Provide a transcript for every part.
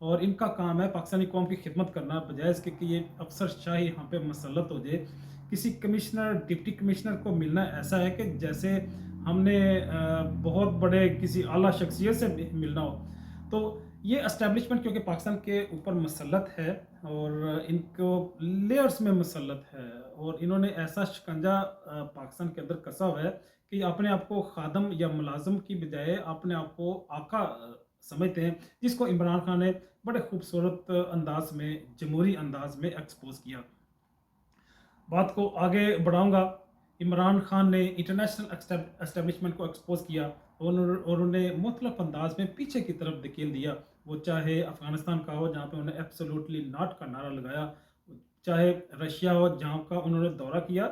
اور ان کا کام ہے پاکستانی قوم کی خدمت کرنا، بجائے اس کے کہ یہ افسر شاہی یہاں پہ مسلط ہو جائے۔ کسی کمشنر ڈپٹی کمشنر کو ملنا ایسا ہے کہ جیسے ہم نے بہت بڑے کسی اعلیٰ شخصیت سے ملنا ہو۔ تو یہ اسٹیبلشمنٹ کیونکہ پاکستان کے اوپر مسلط ہے اور ان کو لیئرز میں مسلط ہے، اور انہوں نے ایسا شکنجہ پاکستان کے اندر کسا ہوا ہے کہ اپنے آپ کو خادم یا ملازم کی بجائے اپنے آپ کو آقا سمجھتے ہیں، جس کو عمران خان نے بڑے خوبصورت انداز میں، جمہوری انداز میں ایکسپوز کیا۔ بات کو آگے بڑھاؤں گا۔ عمران خان نے انٹرنیشنل اسٹیبلشمنٹ کو ایکسپوز کیا اور انہیں مختلف انداز میں پیچھے کی طرف دھکیل دیا، وہ چاہے افغانستان کا ہو جہاں پہ انہوں نے ایبسولوٹلی ناٹ کا نعرہ لگایا، چاہے رشیا ہو جہاں کا انہوں نے دورہ کیا،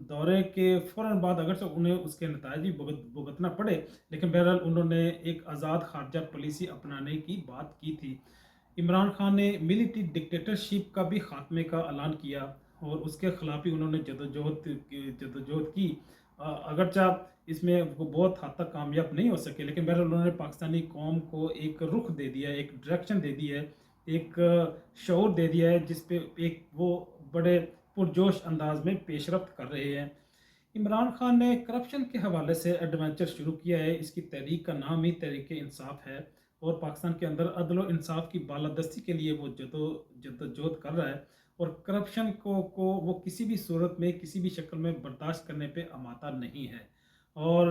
دورے کے فوراً بعد اگرچہ انہیں اس کے نتائج بھی بھگتنا پڑے، لیکن بہرحال انہوں نے ایک آزاد خارجہ پالیسی اپنانے کی بات کی تھی۔ عمران خان نے ملٹری ڈکٹیٹرشپ کا بھی خاتمے کا اعلان کیا اور اس کے خلاف بھی انہوں نے جدوجہد کی، اگرچہ اس میں وہ بہت حد تک کامیاب نہیں ہو سکے، لیکن بہرحال انہوں نے پاکستانی قوم کو ایک رخ دے دیا ہے، ایک ڈائریکشن دے دی ہے، ایک شعور دے دیا ہے، جس پہ ایک وہ بڑے پرجوش انداز میں پیش رفت کر رہے ہیں۔ عمران خان نے کرپشن کے حوالے سے ایڈونچر شروع کیا ہے، اس کی تحریک کا نام ہی تحریک انصاف ہے، اور پاکستان کے اندر عدل و انصاف کی بالادستی کے لیے وہ جدوجہد کر رہا ہے، اور کرپشن کو وہ کسی بھی صورت میں کسی بھی شکل میں برداشت کرنے پہ آمادہ نہیں ہے، اور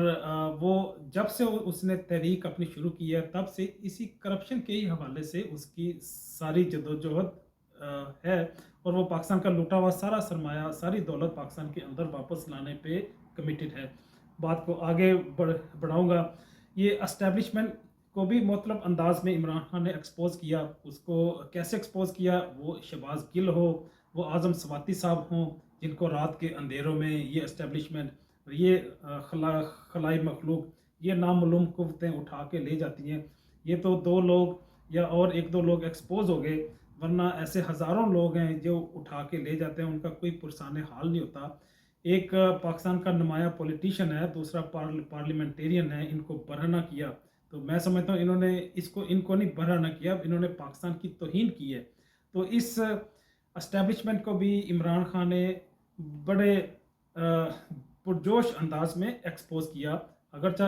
وہ جب سے اس نے تحریک اپنی شروع کی ہے تب سے اسی کرپشن کے ہی حوالے سے اس کی ساری جدوجہد ہے، اور وہ پاکستان کا لوٹا ہوا سارا سرمایہ، ساری دولت پاکستان کے اندر واپس لانے پہ کمیٹڈ ہے۔ بات کو آگے بڑھاؤں گا۔ یہ اسٹیبلشمنٹ کو بھی مختلف انداز میں عمران خان نے ایکسپوز کیا۔ اس کو کیسے ایکسپوز کیا؟ وہ شہباز گل ہو، وہ اعظم سواتی صاحب ہوں، جن کو رات کے اندھیروں میں یہ اسٹیبلشمنٹ، یہ خلائی مخلوق، یہ نامعلوم قوتیں اٹھا کے لے جاتی ہیں۔ یہ تو دو لوگ یا اور ایک دو لوگ ایکسپوز ہو گئے، ورنہ ایسے ہزاروں لوگ ہیں جو اٹھا کے لے جاتے ہیں، ان کا کوئی پرسان حال نہیں ہوتا۔ ایک پاکستان کا نمایاں پولیٹیشین ہے، دوسرا پارلیمنٹیرین ہے، ان کو برہنہ کیا۔ تو میں سمجھتا ہوں انہوں نے ان کو نہیں برہنہ کیا، انہوں نے پاکستان کی توہین کی ہے۔ تو اس اسٹیبلشمنٹ کو بھی عمران خان نے بڑے پرجوش انداز میں ایکسپوز کیا، اگرچہ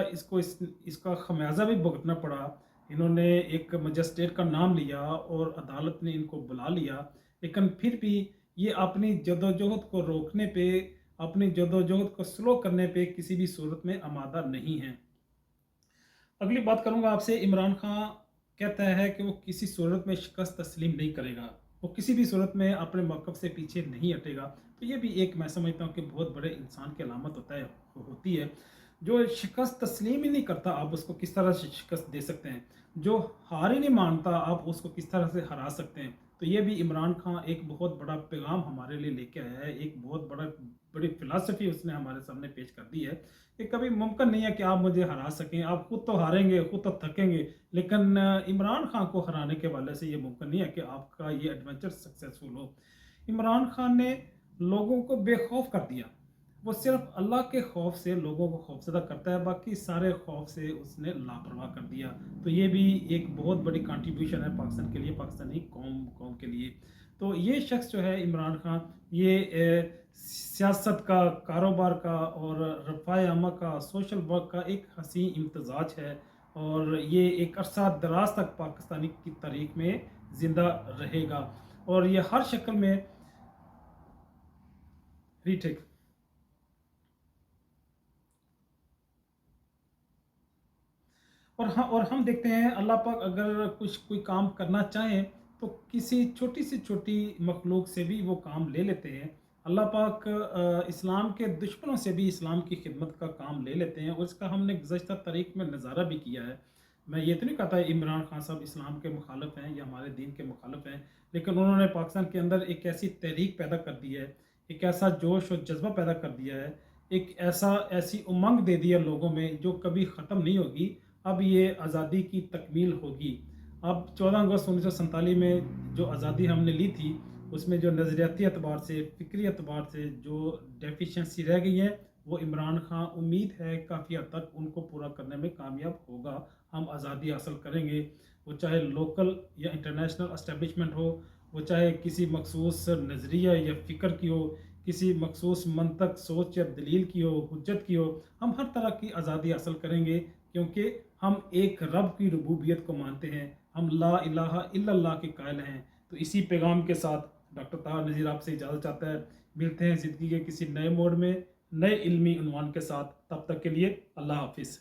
اس کا خمیازہ بھی بھگتنا پڑا۔ انہوں نے ایک مجسٹریٹ کا نام لیا اور عدالت نے ان کو بلا لیا، لیکن پھر بھی یہ اپنی جدوجہد کو روکنے پہ، اپنی جدوجہد کو سلو کرنے پہ کسی بھی صورت میں آمادہ نہیں ہیں۔ اگلی بات کروں گا آپ سے۔ عمران خان کہتا ہے کہ وہ کسی صورت میں شکست تسلیم نہیں کرے گا، وہ کسی بھی صورت میں اپنے موقف سے پیچھے نہیں ہٹے گا۔ تو یہ بھی ایک میں سمجھتا ہوں کہ بہت بڑے انسان کی علامت ہوتی ہے۔ جو شکست تسلیم ہی نہیں کرتا، آپ اس کو کس طرح سے شکست دے سکتے ہیں؟ جو ہار ہی نہیں مانتا، آپ اس کو کس طرح سے ہرا سکتے ہیں؟ تو یہ بھی عمران خان ایک بہت بڑا پیغام ہمارے لیے لے کے آیا ہے، ایک بہت بڑی فلسفی اس نے ہمارے سامنے پیش کر دی ہے کہ کبھی ممکن نہیں ہے کہ آپ مجھے ہرا سکیں، آپ خود تو ہاریں گے، خود تو تھکیں گے، لیکن عمران خان کو ہرانے کے حوالے سے یہ ممکن نہیں ہے کہ آپ کا یہ ایڈونچر سکسیسفل ہو۔ عمران خان نے لوگوں کو بے خوف کر دیا، وہ صرف اللہ کے خوف سے لوگوں کو خوفزدہ کرتا ہے، باقی سارے خوف سے اس نے لاپرواہ کر دیا۔ تو یہ بھی ایک بہت بڑی کنٹریبیوشن ہے پاکستان کے لیے، پاکستانی قوم کے لیے۔ تو یہ شخص جو ہے عمران خان، یہ سیاست کا، کاروبار کا اور رفاہ عامہ کا، سوشل ورک کا ایک حسین امتزاج ہے، اور یہ ایک عرصہ دراز تک پاکستانی کی تاریخ میں زندہ رہے گا، اور یہ ہر شکل میں ریٹیک۔ اور ہم دیکھتے ہیں اللہ پاک اگر کوئی کام کرنا چاہیں تو کسی چھوٹی سے چھوٹی مخلوق سے بھی وہ کام لے لیتے ہیں۔ اللہ پاک اسلام کے دشمنوں سے بھی اسلام کی خدمت کا کام لے لیتے ہیں، اور اس کا ہم نے گزشتہ تاریخ میں نظارہ بھی کیا ہے۔ میں یہ تو نہیں کہتا عمران خان صاحب اسلام کے مخالف ہیں یا ہمارے دین کے مخالف ہیں، لیکن انہوں نے پاکستان کے اندر ایک ایسی تحریک پیدا کر دی ہے، ایک ایسا جوش اور جذبہ پیدا کر دیا ہے، ایک ایسی امنگ دے دی ہے لوگوں میں جو کبھی ختم نہیں ہوگی۔ اب یہ آزادی کی تکمیل ہوگی۔ اب 14 اگست 1947 میں جو آزادی ہم نے لی تھی، اس میں جو نظریاتی اعتبار سے، فکری اعتبار سے جو ڈیفیشنسی رہ گئی ہے، وہ عمران خان امید ہے کافی حد تک ان کو پورا کرنے میں کامیاب ہوگا۔ ہم آزادی حاصل کریں گے۔ وہ چاہے لوکل یا انٹرنیشنل اسٹیبلشمنٹ ہو، وہ چاہے کسی مخصوص نظریہ یا فکر کی ہو، کسی مخصوص منطق، سوچ یا دلیل کی ہو، حجت کی ہو، ہم ہر طرح کی آزادی حاصل کریں گے، کیونکہ ہم ایک رب کی ربوبیت کو مانتے ہیں، ہم لا الہ الا اللہ کے قائل ہیں۔ تو اسی پیغام کے ساتھ ڈاکٹر طاہر نذیر آپ سے اجازت چاہتا ہے۔ ملتے ہیں زندگی کے کسی نئے موڑ میں، نئے علمی عنوان کے ساتھ۔ تب تک کے لیے اللہ حافظ۔